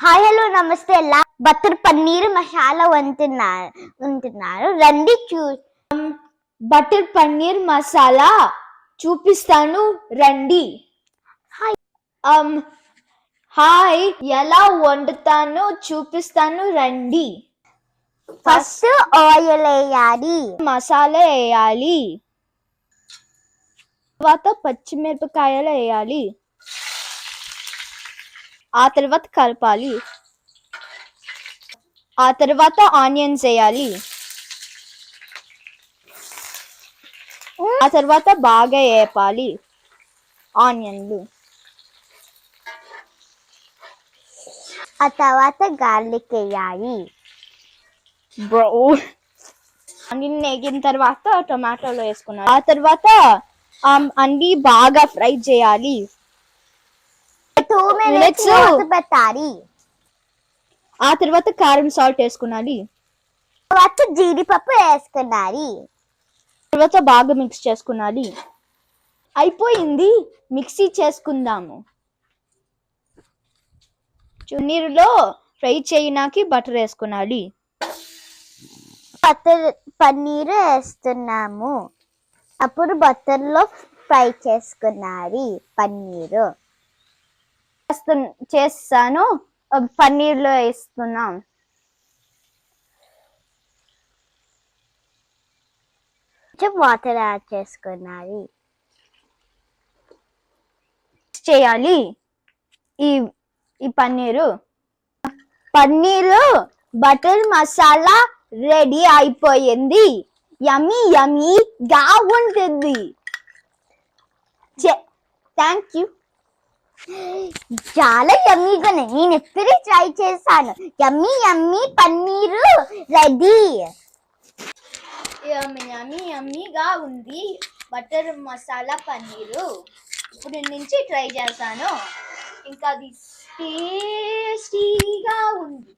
Hi hello నమస్తే ఎలా butter paneer masala వండుతున్నారు రండి బటర్ పన్నీర్ మసాలా చూపిస్తాను రండి. హాయ్ ఎలా వండుతాను చూపిస్తాను రండి. ఫస్ట్ ఆయిల్ వేయాలి, మసాలా వేయాలి, తర్వాత పచ్చిమిరపకాయలు వేయాలి, ఆ తర్వాత కలపాలి, ఆ తర్వాత ఆనియన్స్ వేయాలి, ఆ తర్వాత బాగా వేపాలి ఆనియన్లు, ఆ తర్వాత గార్లిక్ వేయాలి. అన్ని వేగిన తర్వాత టొమాటోలు వేసుకున్నాను. ఆ తర్వాత అన్ని బాగా ఫ్రై చేయాలి. 2 minutes మూత పెట్టాలి. ఆ తర్వాత కారం సాల్ట్ వేసుకున్నాలి. తర్వాత జీడిపప్పు వేసుకున్నాలి. తర్వాత బాగా మిక్స్ చేసుకున్నాలి. అయిపోయింది, మిక్సీ చేసుకుందాము. నీరులో ఫ్రై చేయడానికి బటర్ వేసుకున్నాలి. బటర్ పన్నీర్ వేస్తున్నాము. అప్పుడు బటర్ లో ఫ్రై చేసుకున్నది పన్నీరు చేస్తాను. పన్నీర్లో వేస్తున్నాం. వాటర్ యాడ్ చేసుకున్నది చేయాలి. ఈ పన్నీరు బటర్ మసాలా రెడీ అయిపోయింది. యమ్మీ యమ్మీగా ఉంటుంది. Thank you. చాలా యమ్మీగా నేను ఎప్పుడు ట్రై చేశాను. యమ్మీ యమ్మీ పన్నీరు రెడీ. యమ్మీగా ఉంది బటర్ మసాలా పన్నీరు. ఇప్పుడు నుంచి ట్రై చేశాను. ఇంకా అది టేస్టీగా ఉంది.